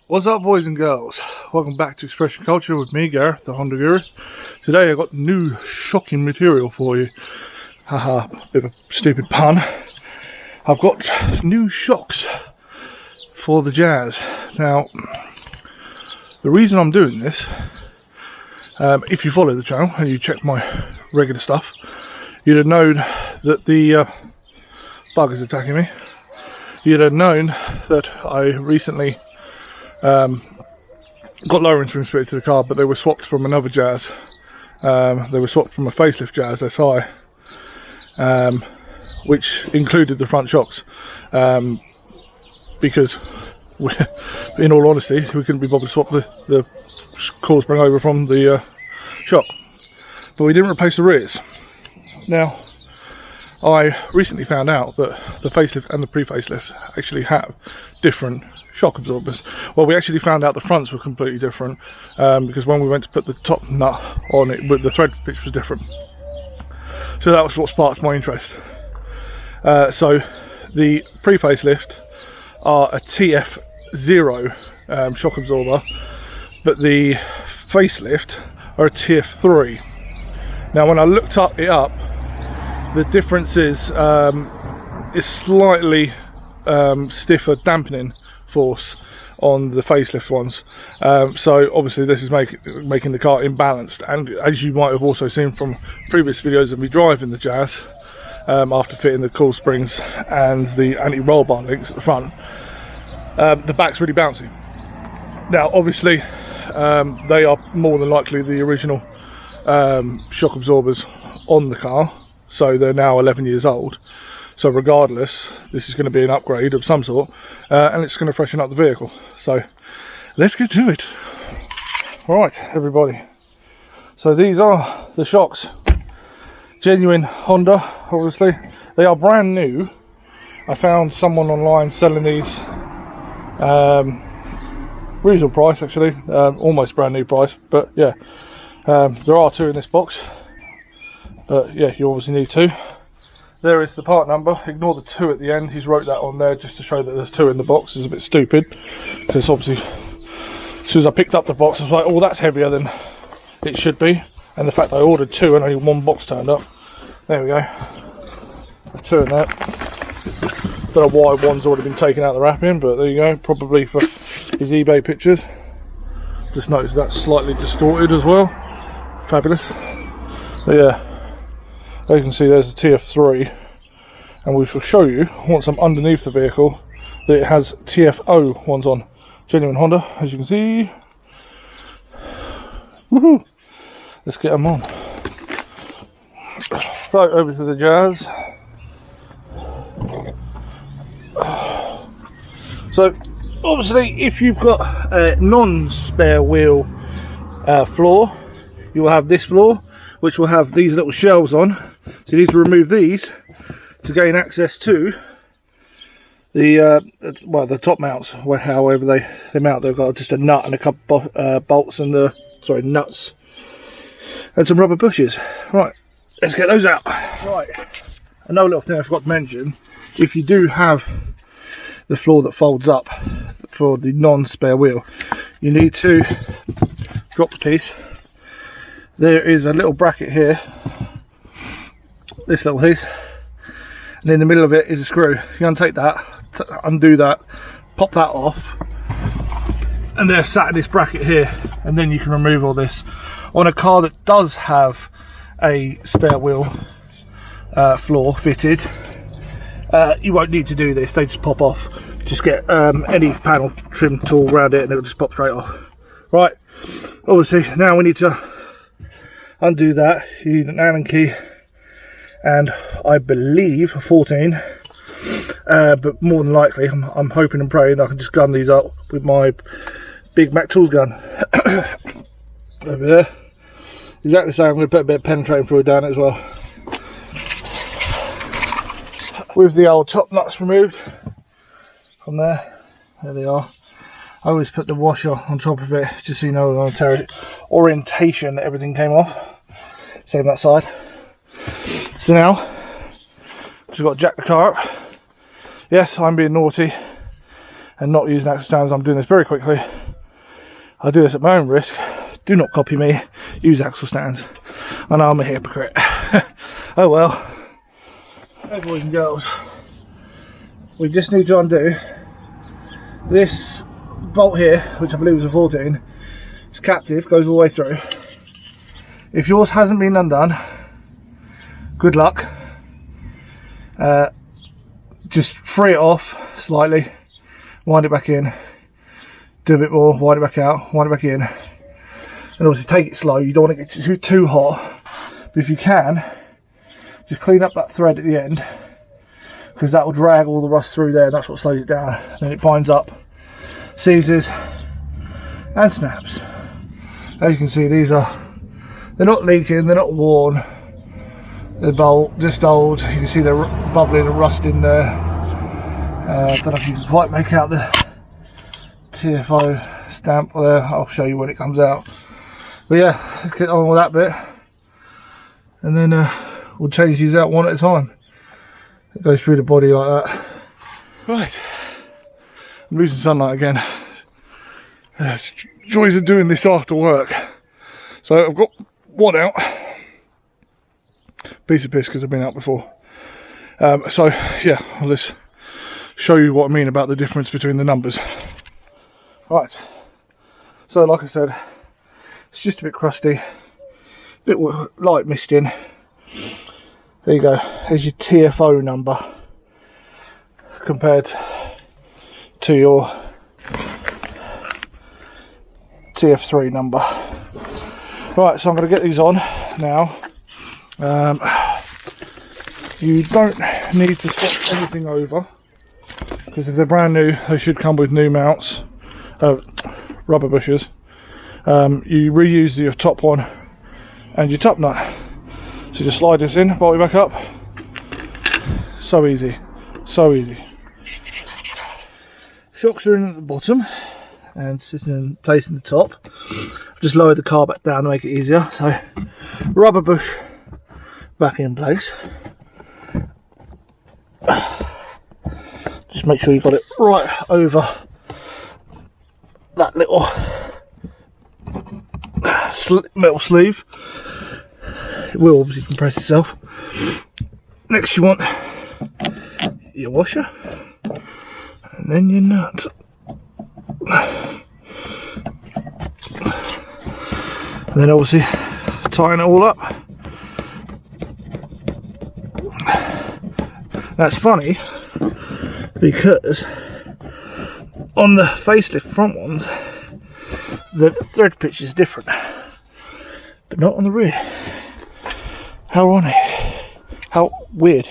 What's up, boys and girls? Welcome back to Expression Culture with me, Gareth, the Honda Guru. Today I've got new shocking material for you. Haha, bit of a stupid pun. I've got new shocks for the Jazz. Now, the reason I'm doing this, if you follow the channel and you check my regular stuff, you'd have known that the bug is attacking me. You'd have known that I recently got lowerings rims fitted to the car, but they were swapped from another Jazz. They were swapped from a facelift Jazz SI, which included the front shocks, because in all honesty we couldn't be bothered to swap the coil spring over from the shock, but we didn't replace the rears. Now, I recently found out that the facelift and the pre-facelift actually have different shock absorbers. Well, we actually found out the fronts were completely different, because when we went to put the top nut on it, the thread pitch was different. So that was what sparked my interest. So the pre-facelift are a TF0 shock absorber, but the facelift are a TF3. Now, when I looked it up, the difference is slightly stiffer dampening force on the facelift ones, so obviously this is making the car imbalanced. And as you might have also seen from previous videos of me driving the Jazz, after fitting the coil springs and the anti-roll bar links at the front, the back's really bouncy. Now obviously they are more than likely the original shock absorbers on the car, so they're now 11 years old. So regardless, this is going to be an upgrade of some sort, and it's going to freshen up the vehicle. So let's get to it. Right, everybody. So these are the shocks. Genuine Honda, obviously. They are brand new. I found someone online selling these, reasonable price actually, almost brand new price. But yeah, there are two in this box. But yeah, you obviously need two. There is the part number. Ignore the 2 at the end. He's wrote that on there just to show that there's 2 in the box. It's a bit stupid, because obviously as soon as I picked up the box I was like, oh, that's heavier than it should be. And the fact I ordered 2 and only one box turned up. There we go. 2 in there. Don't know why one's already been taken out of the wrapping, but there you go. Probably for his eBay pictures. Just noticed that's slightly distorted as well. Fabulous. But yeah, as you can see, there's the TF3, and we shall show you once I'm underneath the vehicle that it has TFO ones on. Genuine Honda, as you can see. Woohoo! Let's get them on. Right, over to the Jazz. So obviously, if you've got a non-spare wheel floor, you will have this floor, which will have these little shelves on. So you need to remove these to gain access to the the top mounts, however they mount. They've got just a nut and a couple bolts and nuts and some rubber bushes. Right, let's get those out. Right, another little thing I forgot to mention: if you do have the floor that folds up for the non-spare wheel, you need to drop the piece. There is a little bracket here, this little piece, and in the middle of it is a screw. You untake that, undo that, pop that off, and they're sat in this bracket here, and then you can remove all this. On a car that does have a spare wheel floor fitted, you won't need to do this. They just pop off. Just get any panel trim tool around it and it'll just pop straight off. Right, obviously now we need to undo that. You need an Allen key and I believe a 14, but more than likely I'm hoping and praying I can just gun these up with my big Mac Tools gun. Over there, exactly the same. I'm going to put a bit of penetrating fluid down it as well. With the old top nuts removed from there, there they are. I always put the washer on top of it just so you know the orientation that everything came off. Same that side. So now just got to jack the car up. Yes, I'm being naughty and not using axle stands. I'm doing this very quickly. I do this at my own risk. Do not copy me. Use axle stands. I know I'm a hypocrite. Oh well. Hey boys and girls. We just need to undo this bolt here, which I believe is a 14. It's captive, goes all the way through. If yours hasn't been undone, good luck. Just free it off slightly, wind it back in, do a bit more, wind it back out, wind it back in, and obviously take it slow. You don't want to get too hot, but if you can, just clean up that thread at the end, because that will drag all the rust through there, and that's what slows it down. Then it binds up, seizes, and snaps. As you can see, they're not leaking, they're not worn. The bolt, just old. You can see they're bubbling and rust in there. I don't know if you can quite make out the TFO stamp there. I'll show you when it comes out. But yeah, let's get on with that bit. And then we'll change these out one at a time. It goes through the body like that. Right. I'm losing sunlight again. Joys of doing this after work. So I've got one out. Piece of piss because I've been out before. So yeah, let's show you what I mean about the difference between the numbers. Right, so like I said, it's just a bit crusty, a bit light misting. There you go, there's your TFO number compared to your TF3 number. Right, so I'm going to get these on now. You don't need to swap anything over, because if they're brand new they should come with new mounts, rubber bushes. You reuse your top one and your top nut, so just slide this in, bolt it back up. So easy, so easy. Shocks are in at the bottom and sitting in place in the top. I've just lowered the car back down to make it easier, so rubber bush back in place. Just make sure you got it right over that little sleeve. It will obviously compress itself. Next you want your washer and then your nut. And then obviously tying it all up. That's funny because on the facelift front ones the thread pitch is different, but not on the rear. How ironic, how weird.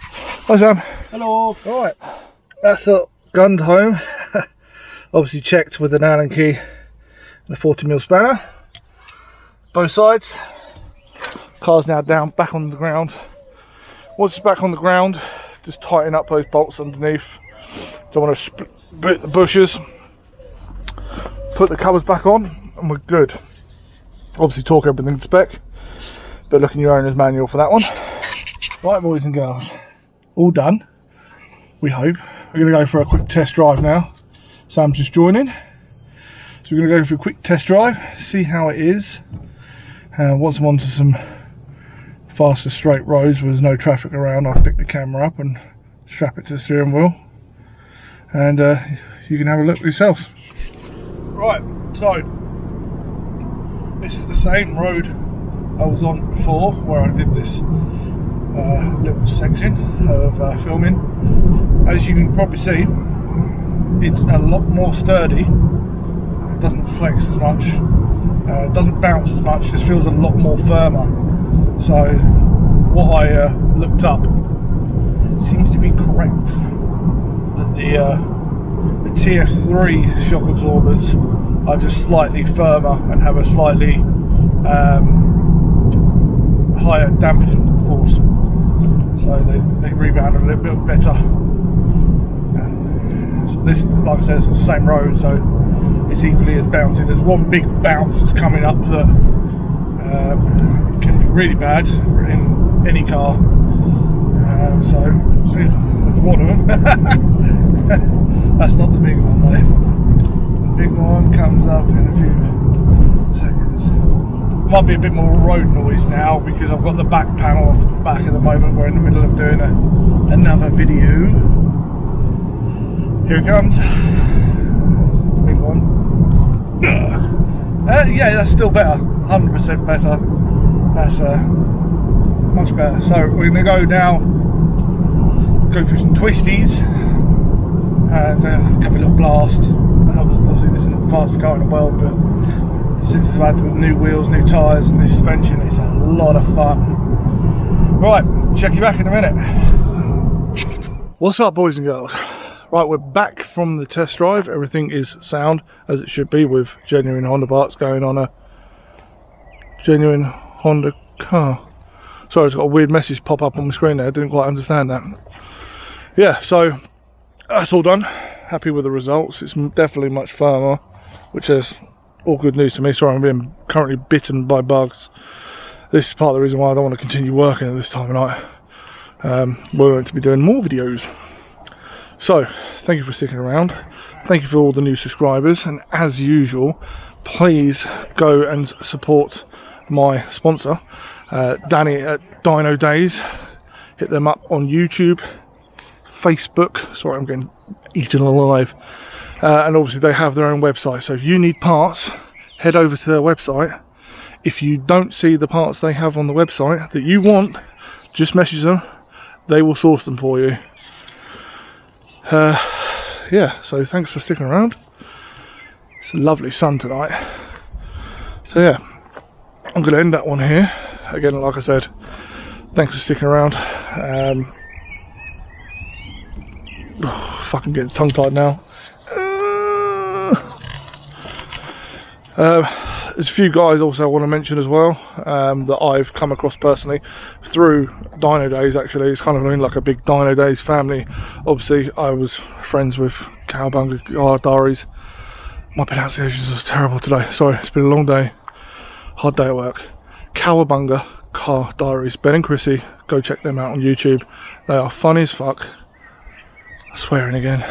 Hi Sam. Hello. Alright, that's gunned home. Obviously checked with an Allen key and a 40mm spanner. Both sides. Car's now down, back on the ground. Once it's back on the ground, just tighten up those bolts underneath. Don't want to split the bushes. Put the covers back on and we're good. Obviously torque everything to spec, but look in your owner's manual for that one. Right boys and girls, all done, we hope. We're going to go for a quick test drive now. Sam's just joining. So we're going to go for a quick test drive, see how it is. Once I'm onto some faster straight roads where there's no traffic around, I'll pick the camera up and strap it to the steering wheel, and you can have a look for yourselves. Right, so this is the same road I was on before where I did this little section of filming. As you can probably see, it's a lot more sturdy. It doesn't flex as much, doesn't bounce as much, just feels a lot more firmer. So what I looked up seems to be correct, that the TF3 shock absorbers are just slightly firmer and have a slightly higher dampening force, so they rebound a little bit better. So this, like I said, is the same road, so it's equally as bouncy. There's one big bounce that's coming up that can be really bad in any car. So see, there's one of them. That's not the big one though. The big one comes up in a few seconds. Might be a bit more road noise now because I've got the back panel off the back at the moment. We're in the middle of doing another video. Here it comes. This is the big one. Yeah, that's still better. 100% better. That's much better. So we're going to go now, go through some twisties and give it a little blast. Obviously this isn't the fastest car in the world, but since it's about with new wheels, new tyres and new suspension, it's a lot of fun. Right, check you back in a minute. What's up, boys and girls? Right, we're back from the test drive. Everything is sound as it should be, with genuine Honda parts going on a genuine Honda car. Sorry, it's got a weird message pop up on my screen there. I didn't quite understand that. Yeah, so that's all done. Happy with the results. It's definitely much firmer, which is all good news to me. Sorry, I'm being currently bitten by bugs. This is part of the reason why I don't want to continue working at this time of night. We're going to be doing more videos. So, thank you for sticking around. Thank you for all the new subscribers. And as usual, please go and support my sponsor, Danny at Dynodaze. Hit them up on YouTube, Facebook. Sorry, I'm getting eaten alive. And obviously they have their own website. So if you need parts, head over to their website. If you don't see the parts they have on the website that you want, just message them. They will source them for you. Yeah, so thanks for sticking around. It's a lovely sun tonight. So yeah, I'm going to end that one here. Again, like I said, thanks for sticking around. Fucking getting tongue tied now. There's a few guys also I want to mention as well, that I've come across personally through Dynodaze. Actually, it's kind of like a big Dynodaze family. Obviously, I was friends with Cowabunga Car Diaries. My pronunciation was terrible today. Sorry, it's been a long day, hard day at work. Cowabunga Car Diaries, Ben and Chrissy. Go check them out on YouTube. They are funny as fuck. Swearing again.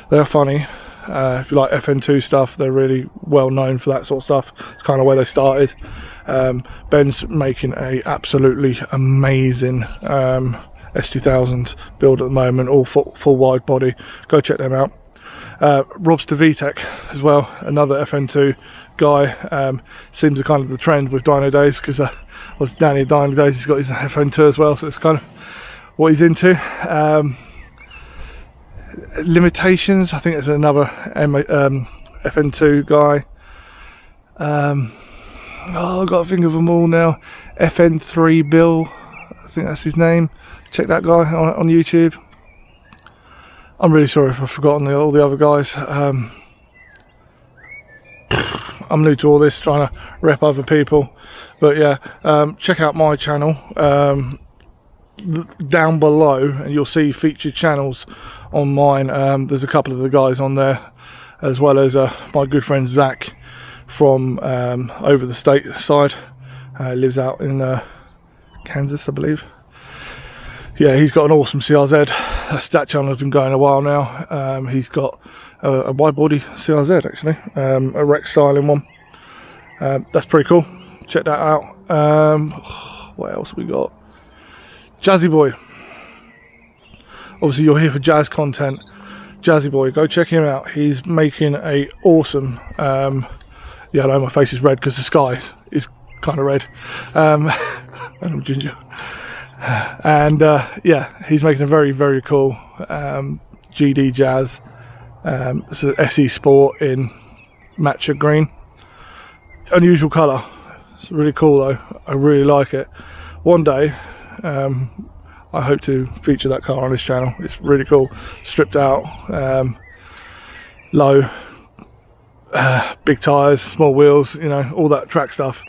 They are funny. If you like FN2 stuff, they're really well known for that sort of stuff. It's kind of where they started. Ben's making a absolutely amazing S2000 build at the moment, all full wide body. Go check them out. Rob's I-vtec as well, another FN2 guy. Seems kind of the trend with Dynodaze, because was Danny Dynodaze, he's got his FN2 as well, so it's kind of what he's into. Limitations, I think there's another FN2 guy. I've got to think of them all now. FN3 Bill, I think that's his name. Check that guy on YouTube. I'm really sorry if I've forgotten all the other guys. I'm new to all this, trying to rep other people. But yeah, check out my channel down below, and you'll see featured channels on mine. There's a couple of the guys on there, as well as my good friend Zach from over the state side. Lives out in Kansas, I believe. Yeah, he's got an awesome CRZ. That channel has been going a while now. He's got a wide body CRZ actually, a Rex styling one. That's pretty cool. Check that out. What else we got? Jazzy Boy. Obviously you're here for jazz content. Jazzy Boy, go check him out. He's making a awesome yeah, I know my face is red because the sky is kind of red. And I'm ginger. And yeah, he's making a very, very cool GD Jazz. It's an SE Sport in matcha green. Unusual colour. It's really cool though. I really like it. One day I hope to feature that car on this channel. It's really cool. Stripped out, low, big tyres, small wheels, you know, all that track stuff.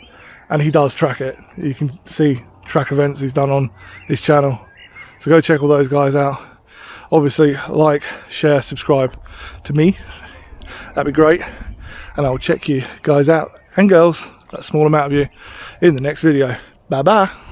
And he does track it. You can see track events he's done on his channel. So go check all those guys out. Obviously, like, share, subscribe to me. That'd be great. And I'll check you guys out, and girls, that small amount of you, in the next video. Bye bye.